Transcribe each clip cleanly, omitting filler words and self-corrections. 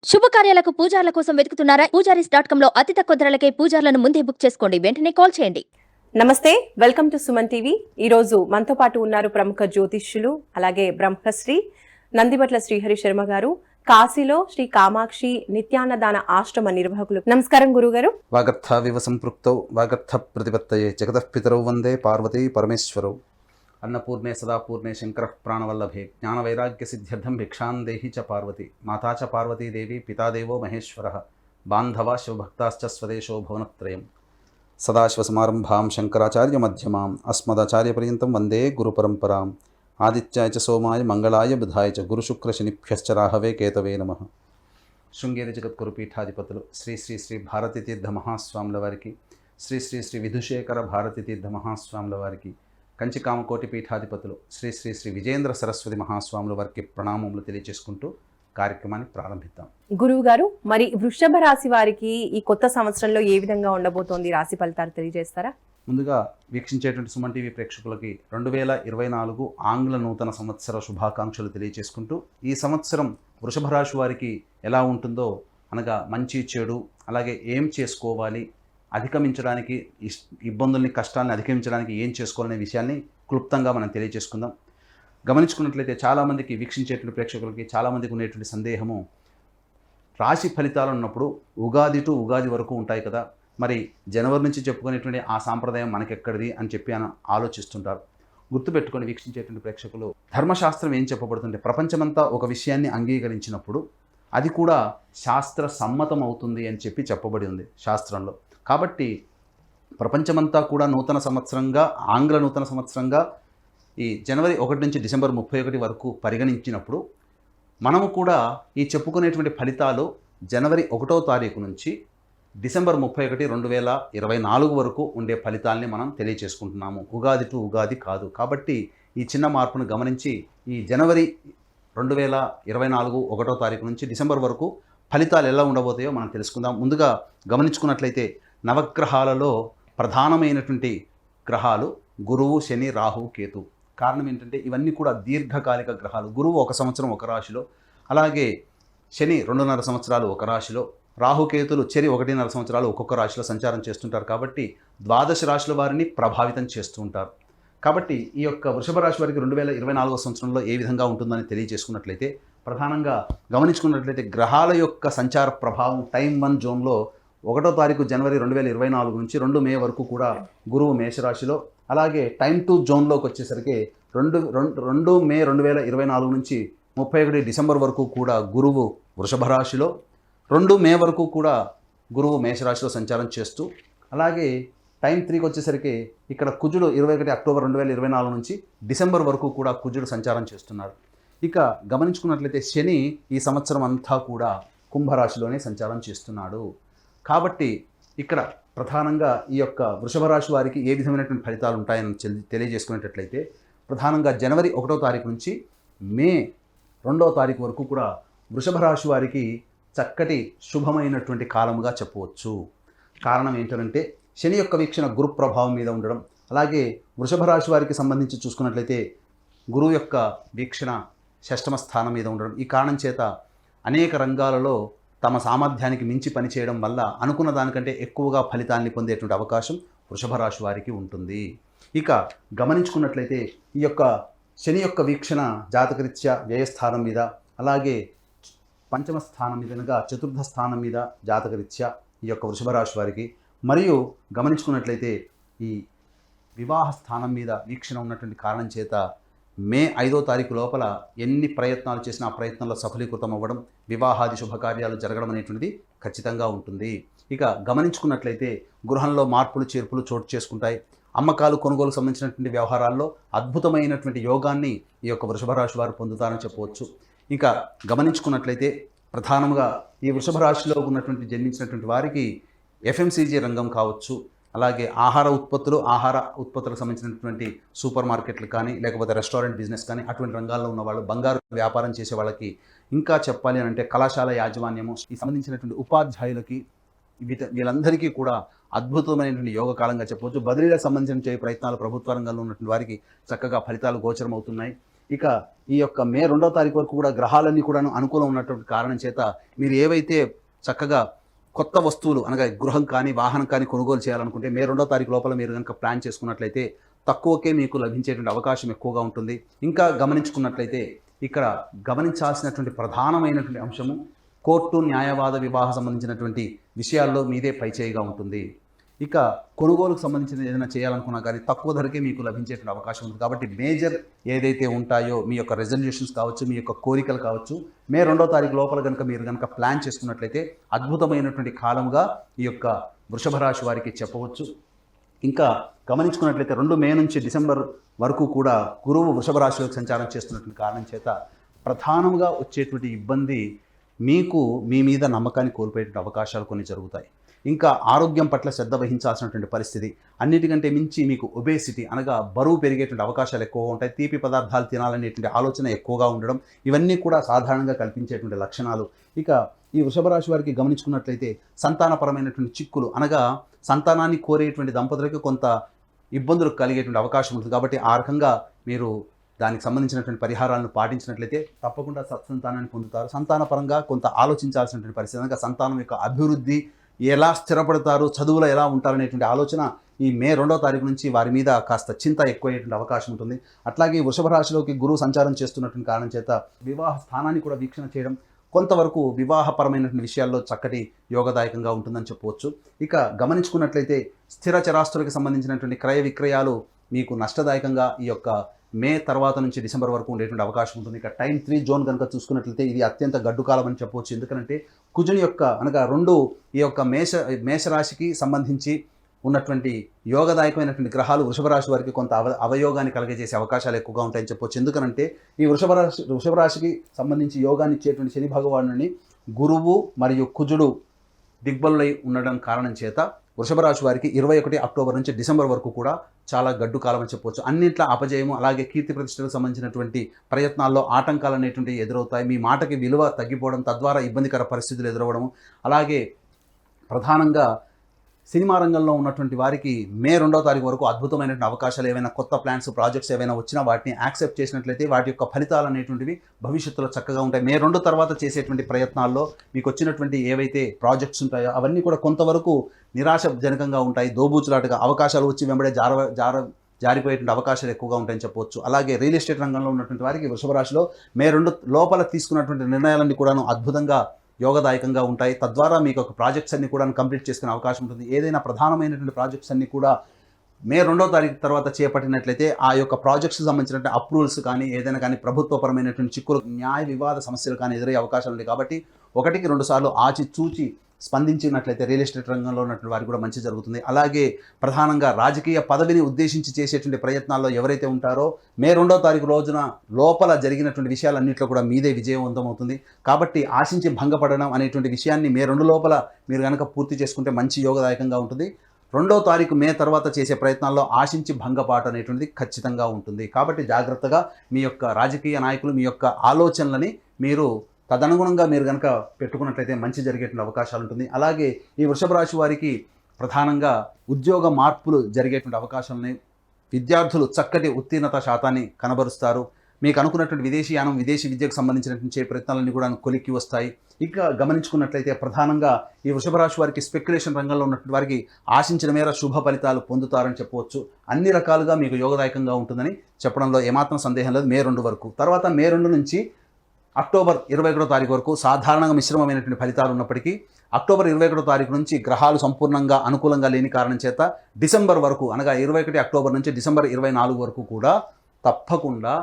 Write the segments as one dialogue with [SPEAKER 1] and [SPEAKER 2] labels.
[SPEAKER 1] శుభకార్యాలకు పూజార్ల కోసం వెతుకుతున్నారా? పూజారీస్.com లో అతి తక్కువ ధరలకే పూజార్లను ముందే బుక్ చేసుకోండి. వెంటనే కాల్ చేయండి.
[SPEAKER 2] నమస్తే, వెల్కమ్ టు సుమన్ టీవీ. ఈరోజు మనతో పాటు ఉన్నారు ప్రముఖ జ్యోతిష్యులు, అలాగే బ్రహ్మశ్రీ నందిబట్ల శ్రీహరి శర్మ గారు, కాశీలో శ్రీ కామాక్షి నిత్యాన్నదాన ఆశ్రమ నిర్వాహకులు. నమస్కారం గురుగారు.
[SPEAKER 3] వాగర్థావివ సంపృక్తౌ వాగర్థ ప్రతిపత్తయే జగతఃపితరౌ వందే పార్వతీ పరమేశ్వరౌ. అన్నపూర్ణే సదాపూర్ణే శంకర ప్రాణవల్లభే జ్ఞానవైరాగ్య సిద్ధ్యర్థం భిక్షాం దేహి చ పార్వతి మాతా చ పార్వతీదేవి పితాదేవో మహేశ్వరః బాంధవా శివభక్తాశ్చ స్వదేశో భువనత్రయం. సదాశివసమారంభాం శంకరాచార్య మధ్యమాం అస్మదాచార్యపర్యంతం వందే గురుపరంపరాం. ఆదిత్యాయ చ సోమాయ మంగళాయ బుధాయ చ గురుశుక్రశనిభ్యశ్చ రాహవే కేతవే నమః. శృంగేరి జగద్గురు పీఠాధిపతులు శ్రీ శ్రీ శ్రీ భారతీ తీర్థ మహాస్వాముల వారికి, శ్రీ శ్రీ శ్రీ విధుశేఖర భారతీ తీర్థ మహాస్వాముల వారికి, కంచి కామకోటి పీఠాధిపతులు శ్రీ శ్రీ శ్రీ విజేంద్ర సరస్వతి మహాస్వాముల వారికి ప్రణామములు తెలియజేసుకుంటూ కార్యక్రమాన్ని ప్రారంభిద్దాం.
[SPEAKER 2] గురువు గారు, మరి వృషభ రాశి వారికి ఈ కొత్త సంవత్సరంలో ఏ విధంగా ఉండబోతోంది? రాశి ఫలితాలు తెలియజేస్తారా?
[SPEAKER 3] ముందుగా వీక్షించేటువంటి సుమన్ టీవీ ప్రేక్షకులకి 2024 ఆంగ్ల నూతన సంవత్సర శుభాకాంక్షలు తెలియజేసుకుంటూ, ఈ సంవత్సరం వృషభ రాశి వారికి ఎలా ఉంటుందో, అనగా మంచి చెడు, అలాగే ఏం చేసుకోవాలి, అధిగమించడానికి ఇబ్బందుల్ని కష్టాలను అధిగమించడానికి ఏం చేసుకోవాలనే విషయాన్ని క్లుప్తంగా మనం తెలియజేసుకుందాం. గమనించుకున్నట్లయితే చాలామందికి, వీక్షించేటువంటి ప్రేక్షకులకి చాలామందికి ఉండేటువంటి సందేహము, రాశి ఫలితాలు ఉన్నప్పుడు ఉగాది టు ఉగాది వరకు ఉంటాయి కదా, మరి జనవరి నుంచి చెప్పుకునేటువంటి ఆ సాంప్రదాయం మనకెక్కడిది అని చెప్పి ఆలోచిస్తుంటారు. గుర్తుపెట్టుకొని వీక్షించేటువంటి ప్రేక్షకులు, ధర్మశాస్త్రం ఏం చెప్పబడుతుంటే, ప్రపంచమంతా ఒక విషయాన్ని అంగీకరించినప్పుడు అది కూడా శాస్త్ర సమ్మతం అవుతుంది అని చెప్పి చెప్పబడి ఉంది శాస్త్రంలో. కాబట్టి ప్రపంచమంతా కూడా నూతన సంవత్సరంగా, ఆంగ్ల నూతన సంవత్సరంగా ఈ జనవరి 1 నుంచి డిసెంబర్ 31 వరకు పరిగణించినప్పుడు, మనము కూడా ఈ చెప్పుకునేటువంటి ఫలితాలు జనవరి 1వ తారీఖు నుంచి డిసెంబర్ 31, 2024 వరకు ఉండే ఫలితాలని మనం తెలియచేసుకుంటున్నాము. ఉగాది టు ఉగాది కాదు. కాబట్టి ఈ చిన్న మార్పును గమనించి ఈ జనవరి 2024 1వ తారీఖు నుంచి డిసెంబర్ వరకు ఫలితాలు ఎలా ఉండబోతాయో మనం తెలుసుకుందాం. ముందుగా గమనించుకున్నట్లయితే నవగ్రహాలలో ప్రధానమైనటువంటి గ్రహాలు గురువు, శని, రాహు, కేతు. కారణం ఏంటంటే ఇవన్నీ కూడా దీర్ఘకాలిక గ్రహాలు. గురువు 1 సంవత్సరం ఒక రాశిలో, అలాగే శని 2.5 సంవత్సరాలు ఒక రాశిలో, రాహుకేతులు చెరి 1.5 సంవత్సరాలు ఒక్కొక్క రాశిలో సంచారం చేస్తుంటారు. కాబట్టి ద్వాదశ రాశుల వారిని ప్రభావితం చేస్తూ ఉంటారు. కాబట్టి ఈ యొక్క వృషభ రాశి వారికి 2024 సంవత్సరంలో ఏ విధంగా ఉంటుందని తెలియజేసుకున్నట్లయితే, ప్రధానంగా గమనించుకున్నట్లయితే గ్రహాల యొక్క సంచార ప్రభావం టైం 1 జోన్లో 1వ తారీఖు జనవరి 2024 నుంచి 2 మే వరకు కూడా గురువు మేషరాశిలో, అలాగే టైం 2 జోన్లోకి వచ్చేసరికి 2 మే 2024 నుంచి 31 డిసెంబర్ వరకు కూడా గురువు వృషభ రాశిలో, 2 మే వరకు కూడా గురువు మేషరాశిలో సంచారం చేస్తూ, అలాగే టైం 3కి వచ్చేసరికి ఇక్కడ కుజుడు 21 అక్టోబర్ 2024 నుంచి డిసెంబర్ వరకు కూడా కుజుడు సంచారం చేస్తున్నాడు. ఇక గమనించుకున్నట్లయితే శని ఈ సంవత్సరం అంతా కూడా కుంభరాశిలోనే సంచారం చేస్తున్నాడు. కాబట్టి ఇక్కడ ప్రధానంగా ఈ యొక్క వృషభ రాశి వారికి ఏ విధమైనటువంటి ఫలితాలు ఉంటాయని తెలియజేసుకునేటట్లయితే, ప్రధానంగా జనవరి 1వ తారీఖు నుంచి మే 2వ తారీఖు వరకు కూడా వృషభ రాశి వారికి చక్కటి శుభమైనటువంటి కాలముగా చెప్పవచ్చు. కారణం ఏంటంటే శని యొక్క వీక్షణ గురు ప్రభావం మీద ఉండడం, అలాగే వృషభ రాశి వారికి సంబంధించి చూసుకున్నట్లయితే గురువు యొక్క వీక్షణ 6వ స్థానం మీద ఉండడం. ఈ కారణం చేత అనేక రంగాలలో తమ సామర్థ్యానికి మించి పనిచేయడం వల్ల అనుకున్న దానికంటే ఎక్కువగా ఫలితాన్ని పొందేటువంటి అవకాశం వృషభ రాశి వారికి ఉంటుంది. ఇక గమనించుకున్నట్లయితే ఈ యొక్క శని యొక్క వీక్షణ జాతకరీత్యా వ్యయస్థానం మీద, అలాగే 5వ స్థానం మీదనగా 4థ స్థానం మీద జాతకరీత్యా ఈ యొక్క వృషభ రాశి వారికి, మరియు గమనించుకున్నట్లయితే ఈ వివాహ స్థానం మీద వీక్షణ ఉన్నటువంటి కారణం చేత మే 5వ తారీఖు లోపల ఎన్ని ప్రయత్నాలు చేసినా ఆ ప్రయత్నంలో సఫలీకృతం అవ్వడం, వివాహాది శుభకార్యాలు జరగడం అనేటువంటిది ఖచ్చితంగా ఉంటుంది. ఇక గమనించుకున్నట్లయితే గృహంలో మార్పులు చేర్పులు చోటు చేసుకుంటాయి. అమ్మకాలు కొనుగోలు సంబంధించినటువంటి వ్యవహారాల్లో అద్భుతమైనటువంటి యోగాన్ని ఈ యొక్క వృషభ రాశి వారు పొందుతారని చెప్పవచ్చు. ఇంకా గమనించుకున్నట్లయితే ప్రధానంగా ఈ వృషభ రాశిలో ఉన్నటువంటి జన్మించినటువంటి వారికి FMCG రంగం కావచ్చు, అలాగే ఆహార ఉత్పత్తులకు సంబంధించినటువంటి సూపర్ మార్కెట్లు కానీ, లేకపోతే రెస్టారెంట్ బిజినెస్ కానీ, అటువంటి రంగాల్లో ఉన్న వాళ్ళు, బంగారు వ్యాపారం చేసే వాళ్ళకి, ఇంకా చెప్పాలి అని అంటే కళాశాల యాజమాన్యము ఈ సంబంధించినటువంటి ఉపాధ్యాయులకి, వీళ్ళందరికీ కూడా అద్భుతమైనటువంటి యోగకాలంగా చెప్పవచ్చు. బదిలీలకు సంబంధించిన ప్రయత్నాలు ప్రభుత్వ రంగంలో ఉన్నటువంటి వారికి చక్కగా ఫలితాలు గోచరం అవుతున్నాయి. ఇక ఈ యొక్క మే 2వ తారీఖు వరకు కూడా గ్రహాలన్నీ కూడాను అనుకూలం ఉన్నటువంటి కారణం చేత మీరు ఏవైతే చక్కగా కొత్త వస్తువులు అనగా గృహం కానీ వాహనం కానీ కొనుగోలు చేయాలనుకుంటే మే 2వ తారీఖు లోపల మీరు కనుక ప్లాన్ చేసుకున్నట్లయితే తక్కువకే మీకు లభించేటువంటి అవకాశం ఎక్కువగా ఉంటుంది. ఇంకా గమనించుకున్నట్లయితే ఇక్కడ గమనించాల్సినటువంటి ప్రధానమైనటువంటి అంశము కోర్టు న్యాయవాద వివాహ సంబంధించినటువంటి విషయాల్లో మీదే పైచేయిగా ఉంటుంది. ఇక కొనుగోలుకు సంబంధించిన ఏదైనా చేయాలనుకున్నా కానీ తక్కువ ధరకే మీకు లభించేటువంటి అవకాశం ఉంది. కాబట్టి మేజర్ ఏదైతే ఉంటాయో మీ యొక్క రెజల్యూషన్స్ కావచ్చు, మీ యొక్క కోరికలు కావచ్చు, మే 2వ తారీఖు లోపల కనుక మీరు కనుక ప్లాన్ చేసుకున్నట్లయితే అద్భుతమైనటువంటి కాలంగా ఈ యొక్క వృషభ రాశి వారికి చెప్పవచ్చు. ఇంకా గమనించుకున్నట్లయితే 2 మే నుంచి డిసెంబర్ వరకు కూడా గురువు వృషభ రాశిలోకి సంచారం చేస్తున్నటువంటి కారణం చేత ప్రధానంగా వచ్చేటువంటి ఇబ్బంది మీకు మీ మీద నమ్మకాన్ని కోల్పోయేటువంటి అవకాశాలు కొన్ని జరుగుతాయి. ఇంకా ఆరోగ్యం పట్ల శ్రద్ధ వహించాల్సినటువంటి పరిస్థితి, అన్నిటికంటే మించి మీకు ఒబేసిటీ అనగా బరువు పెరిగేటువంటి అవకాశాలు ఎక్కువగా ఉంటాయి. తీపి పదార్థాలు తినాలనేటువంటి ఆలోచన ఎక్కువగా ఉండడం, ఇవన్నీ కూడా సాధారణంగా కల్పించేటువంటి లక్షణాలు. ఇక ఈ వృషభ రాశి వారికి గమనించుకున్నట్లయితే సంతానపరమైనటువంటి చిక్కులు అనగా సంతానాన్ని కోరేటువంటి దంపతులకు కొంత ఇబ్బందులు కలిగేటువంటి అవకాశం ఉంటుంది. కాబట్టి ఆ రకంగా మీరు దానికి సంబంధించినటువంటి పరిహారాలను పాటించినట్లయితే తప్పకుండా సత్సంతానాన్ని పొందుతారు. సంతానపరంగా కొంత ఆలోచించాల్సినటువంటి పరిస్థితి అనగా సంతానం యొక్క అభివృద్ధి, ఎలా స్థిరపడతారు, చదువులో ఎలా ఉంటారనేటువంటి ఆలోచన ఈ మే 2వ తారీఖు నుంచి వారి మీద కాస్త చింత ఎక్కువయ్యేటువంటి అవకాశం ఉంటుంది. అట్లాగే వృషభ రాశిలోకి గురువు సంచారం చేస్తున్నటువంటి కారణం చేత వివాహ స్థానాన్ని కూడా వీక్షణ చేయడం కొంతవరకు వివాహపరమైనటువంటి విషయాల్లో చక్కటి యోగదాయకంగా ఉంటుందని చెప్పవచ్చు. ఇక గమనించుకున్నట్లయితే స్థిర చరాస్తులకు సంబంధించినటువంటి క్రయ విక్రయాలు మీకు నష్టదాయకంగా ఈ యొక్క మే తర్వాత నుంచి డిసెంబర్ వరకు ఉండేటువంటి అవకాశం ఉంటుంది. ఇక టైం 3 జోన్ కనుక చూసుకున్నట్లయితే ఇది అత్యంత గడ్డు కాలం అని చెప్పవచ్చు. ఎందుకంటే కుజుని యొక్క అనగా 2 ఈ యొక్క మేషరాశికి సంబంధించి ఉన్నటువంటి యోగదాయకమైనటువంటి గ్రహాలు వృషభ రాశి వారికి కొంత అవయోగాన్ని కలిగజేసే అవకాశాలు ఎక్కువగా ఉంటాయని చెప్పవచ్చు. ఎందుకనంటే ఈ వృషభ రాశికి సంబంధించి యోగాన్ని ఇచ్చేటువంటి శని భగవానుని గురువు మరియు కుజుడు దిగ్బలులై ఉండడం కారణం చేత వృషభ రాశి వారికి 21 అక్టోబర్ నుంచి డిసెంబర్ వరకు కూడా చాలా గడ్డు కాలం అని చెప్పవచ్చు. అన్నింట్ల అపజయము, అలాగే కీర్తి ప్రతిష్టలకు సంబంధించినటువంటి ప్రయత్నాల్లో ఆటంకాలు అనేటువంటివి ఎదురవుతాయి. మీ మాటకి విలువ తగ్గిపోవడం, తద్వారా ఇబ్బందికర పరిస్థితులు ఎదురవ్వడం, అలాగే ప్రధానంగా సినిమా రంగంలో ఉన్నటువంటి వారికి మే 2వ తారీఖు వరకు అద్భుతమైనటువంటి అవకాశాలు, ఏవైనా కొత్త ప్లాన్స్, ప్రాజెక్ట్స్ ఏవైనా వచ్చినా వాటిని యాక్సెప్ట్ చేసినట్లయితే వాటి యొక్క ఫలితాలు అనేటువంటివి భవిష్యత్తులో చక్కగా ఉంటాయి. మే 2 తర్వాత చేసేటువంటి ప్రయత్నాల్లో మీకు వచ్చినటువంటి ఏవైతే ప్రాజెక్ట్స్ ఉంటాయో అవన్నీ కూడా కొంతవరకు నిరాశజనకంగా ఉంటాయి. దోబూచులాటగా అవకాశాలు వచ్చి వెంబడే జారిపోయేటువంటి అవకాశాలు ఎక్కువగా ఉంటాయని చెప్పవచ్చు. అలాగే రియల్ ఎస్టేట్ రంగంలో ఉన్నటువంటి వారికి వృషభ రాశిలో మే 2 లోపల తీసుకున్నటువంటి నిర్ణయాలన్నీ కూడాను అద్భుతంగా యోగదాయకంగా ఉంటాయి. తద్వారా మీకు ఒక ప్రాజెక్ట్స్ అన్ని కూడా కంప్లీట్ చేసుకునే అవకాశం ఉంటుంది. ఏదైనా ప్రధానమైనటువంటి ప్రాజెక్ట్స్ అన్ని కూడా మే 2వ తారీఖు తర్వాత చేపట్టినట్లయితే ఆ యొక్క ప్రాజెక్ట్స్కి సంబంధించినటువంటి అప్రూవల్స్ కానీ ఏదైనా కానీ ప్రభుత్వపరమైనటువంటి చిక్కులు, న్యాయ వివాద సమస్యలు కానీ ఎదురయ్యే అవకాశాలు ఉన్నాయి. కాబట్టి 1కి 2 సార్లు ఆచితూచి స్పందించినట్లయితే రియల్ ఎస్టేట్ రంగంలో ఉన్నటువంటి వారికి కూడా మంచి జరుగుతుంది. అలాగే ప్రధానంగా రాజకీయ పదవిని ఉద్దేశించి చేసేటువంటి ప్రయత్నాల్లో ఎవరైతే ఉంటారో మే 2వ తారీఖు రోజున లోపల జరిగినటువంటి విషయాలన్నింటిలో కూడా మీదే విజయవంతం అవుతుంది. కాబట్టి ఆశించి భంగపడడం అనేటువంటి విషయాన్ని మే 2 లోపల మీరు కనుక పూర్తి చేసుకుంటే మంచి యోగదాయకంగా ఉంటుంది. 2వ తారీఖు మే తర్వాత చేసే ప్రయత్నాల్లో ఆశించి భంగపాటు అనేటువంటిది ఖచ్చితంగా ఉంటుంది. కాబట్టి జాగ్రత్తగా మీ యొక్క రాజకీయ నాయకులు మీ యొక్క ఆలోచనలని మీరు తదనుగుణంగా మీరు కనుక పెట్టుకున్నట్లయితే మంచి జరిగేటువంటి అవకాశాలు ఉంటుంది. అలాగే ఈ వృషభ రాశి వారికి ప్రధానంగా ఉద్యోగ మార్పులు జరిగేటువంటి అవకాశాలని, విద్యార్థులు చక్కటి ఉత్తీర్ణత శాతాన్ని కనబరుస్తారు. మీకు అనుకున్నటువంటి విదేశీయానం, విదేశీ విద్యకు సంబంధించినటువంటి ప్రయత్నాలన్నీ కూడా కొలిక్కి వస్తాయి. ఇక గమనించుకున్నట్లయితే ప్రధానంగా ఈ వృషభ రాశి వారికి స్పెక్యులేషన్ రంగంలో ఉన్నటువంటి వారికి ఆశించిన మేర శుభ ఫలితాలు పొందుతారని చెప్పవచ్చు. అన్ని రకాలుగా మీకు యోగదాయకంగా ఉంటుందని చెప్పడంలో ఏమాత్రం సందేహం లేదు. మే 2 వరకు తర్వాత మే 2 నుంచి అక్టోబర్ 21వ తారీఖు వరకు సాధారణంగా మిశ్రమమైనటువంటి ఫలితాలు ఉన్నప్పటికీ అక్టోబర్ 21వ తారీఖు నుంచి గ్రహాలు సంపూర్ణంగా అనుకూలంగా లేని కారణం చేత డిసెంబర్ వరకు అనగా 21 అక్టోబర్ నుంచి డిసెంబర్ 24 వరకు కూడా తప్పకుండా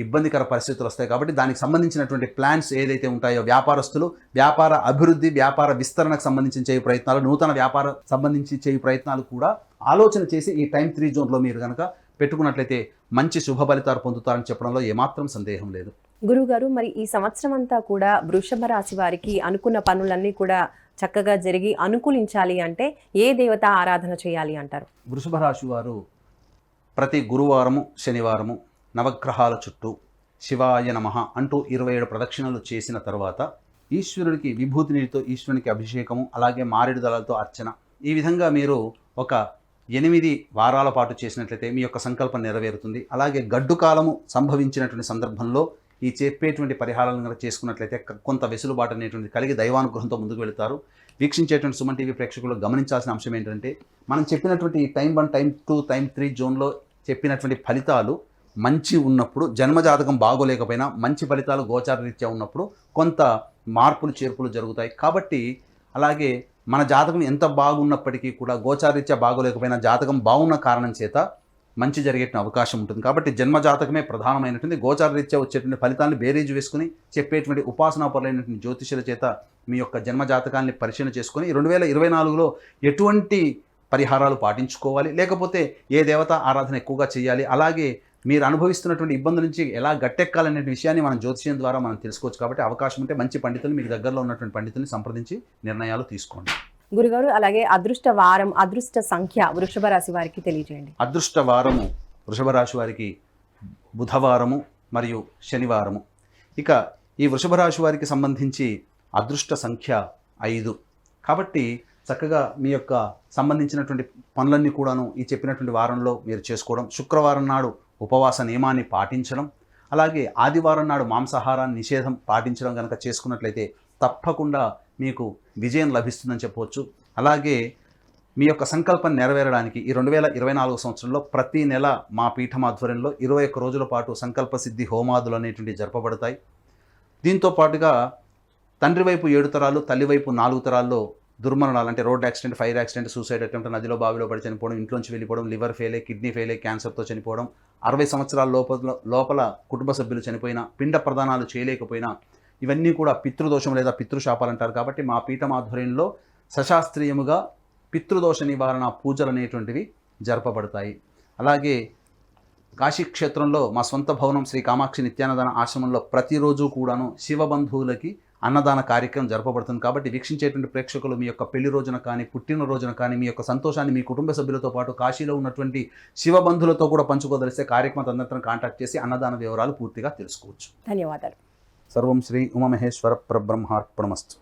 [SPEAKER 3] ఇబ్బందికర పరిస్థితులు వస్తాయి. కాబట్టి దానికి సంబంధించినటువంటి ప్లాన్స్ ఏదైతే ఉంటాయో వ్యాపారస్తులు వ్యాపార అభివృద్ధి, వ్యాపార విస్తరణకు సంబంధించిన చేయు ప్రయత్నాలు, నూతన వ్యాపార సంబంధించి చేయు ప్రయత్నాలు కూడా ఆలోచన చేసి ఈ టైం 3 జోన్లో మీరు కనుక పెట్టుకున్నట్లయితే మంచి శుభ ఫలితాలు పొందుతారని చెప్పడంలో ఏమాత్రం సందేహం లేదు.
[SPEAKER 2] గురుగారు, మరి ఈ సంవత్సరం అంతా కూడా వృషభ రాశి వారికి అనుకున్న పనులన్నీ కూడా చక్కగా జరిగి అనుకూలించాలి అంటే ఏ దేవత ఆరాధన చేయాలి అంటారు?
[SPEAKER 3] వృషభ రాశి వారు ప్రతి గురువారము, శనివారము నవగ్రహాల చుట్టూ శివాయ నమః అంటూ 27 ప్రదక్షిణలు చేసిన తర్వాత ఈశ్వరుడికి విభూతి నీటితో ఈశ్వరునికి అభిషేకము, అలాగే మారేడు దళాలతో అర్చన, ఈ విధంగా మీరు ఒక 8 వారాల పాటు చేసినట్లయితే మీ యొక్క సంకల్పం నెరవేరుతుంది. అలాగే గడ్డు కాలము సంభవించినటువంటి సందర్భంలో ఈ చెప్పేటువంటి పరిహారాలను కనుక చేసుకున్నట్లయితే కొంత వెసులుబాటు అనేటువంటి కలిగి దైవానుగ్రహంతో ముందుకు వెళుతారు. వీక్షించేటువంటి సుమన్ టీవీ ప్రేక్షకులు గమనించాల్సిన అంశం ఏంటంటే, మనం చెప్పినటువంటి టైం 1, టైం 2, టైం 3 జోన్లో చెప్పినటువంటి ఫలితాలు మంచి ఉన్నప్పుడు, జన్మజాతకం బాగోలేకపోయినా మంచి ఫలితాలు గోచార రీత్యా ఉన్నప్పుడు కొంత మార్పులు చేర్పులు జరుగుతాయి. కాబట్టి అలాగే మన జాతకం ఎంత బాగున్నప్పటికీ కూడా గోచారీత్యా బాగోలేకపోయినా జాతకం బాగున్న కారణం చేత మంచి జరిగే అవకాశం ఉంటుంది. కాబట్టి జన్మ జాతకమే ప్రధానమైనటువంటి గోచారరీత్యా వచ్చేటువంటి ఫలితాన్ని బేరీజు వేసుకుని చెప్పేటువంటి ఉపాసనాపరులైనటువంటి జ్యోతిష్యుల చేత మీ యొక్క జన్మ జాతకాన్ని పరిశీలన చేసుకొని 2024లో ఎటువంటి పరిహారాలు పాటించుకోవాలి, లేకపోతే ఏ దేవత ఆరాధన ఎక్కువగా చేయాలి, అలాగే మీరు అనుభవిస్తున్నటువంటి ఇబ్బందుల నుంచి ఎలా గట్టెక్కాలనే విషయాన్ని మనం జ్యోతిష్యం ద్వారా మనం తెలుసుకోవచ్చు. కాబట్టి అవకాశం ఉంటే మంచి పండితులు, మీకు దగ్గరలో ఉన్నటువంటి పండితుల్ని సంప్రదించి నిర్ణయాలు తీసుకోండి.
[SPEAKER 2] గురుగారు, అలాగే అదృష్ట వారం, అదృష్ట సంఖ్య వృషభ రాశి వారికి తెలియజేయండి.
[SPEAKER 3] అదృష్ట వారము వృషభ రాశి వారికి బుధవారము మరియు శనివారము. ఇక ఈ వృషభ రాశి వారికి సంబంధించి అదృష్ట సంఖ్య 5. కాబట్టి చక్కగా మీ యొక్క సంబంధించినటువంటి పనులన్నీ కూడాను ఈ చెప్పినటువంటి వారంలో మీరు చేసుకోవడం, శుక్రవారం నాడు ఉపవాస నియమాన్ని పాటించడం, అలాగే ఆదివారం నాడు మాంసాహారాన్ని నిషేధం పాటించడం కనుక చేసుకున్నట్లయితే తప్పకుండా మీకు విజయం లభిస్తుందని చెప్పవచ్చు. అలాగే మీ యొక్క సంకల్పం నెరవేరడానికి ఈ 2024 సంవత్సరంలో ప్రతి నెల మా పీఠం ఆధ్వర్యంలో 21 రోజుల పాటు సంకల్ప సిద్ధి హోమాదులు అనేటువంటివి జరపబడతాయి. దీంతో పాటుగా తండ్రి వైపు 7 తరాలు, తల్లి వైపు 4 తరాల్లో దుర్మరణాలు అంటే road accident, fire accident, suicide attempt, నదిలో బావిలో పడి చనిపోవడం, ఇంట్లోంచి వెళ్ళిపోవడం, లివర్ ఫెయిలే, కిడ్నీ ఫెయిలే, క్యాన్సర్తో చనిపోవడం, 60 సంవత్సరాల లోపల కుటుంబ సభ్యులు చనిపోయినా, పిండ ప్రదానాలు చేయలేకపోయినా, ఇవన్నీ కూడా పితృదోషం లేదా పితృశాపాలు అంటారు. కాబట్టి మా పీఠం ఆధ్వర్యంలో సశాస్త్రీయముగా పితృదోష నివారణ పూజలు అనేటువంటివి జరపబడతాయి. అలాగే కాశీక్షేత్రంలో మా సొంత భవనం శ్రీ కామాక్షి నిత్యాన్నదాన ఆశ్రమంలో ప్రతిరోజు కూడాను శివబంధువులకి అన్నదాన కార్యక్రమం జరపబడుతుంది. కాబట్టి వీక్షించేటువంటి ప్రేక్షకులు మీ యొక్క పెళ్లి రోజున కానీ, పుట్టినరోజున కానీ మీ యొక్క సంతోషాన్ని మీ కుటుంబ సభ్యులతో పాటు కాశీలో ఉన్నటువంటి శివబంధులతో కూడా పంచుకోదలిస్తే కార్యక్రమం తదనంతరం కాంటాక్ట్ చేసి అన్నదాన వివరాలు పూర్తిగా తెలుసుకోవచ్చు.
[SPEAKER 2] ధన్యవాదాలు.
[SPEAKER 3] సర్వం శ్రీ ఉమామహేశ్వర పరబ్రహ్మార్పణమస్తు.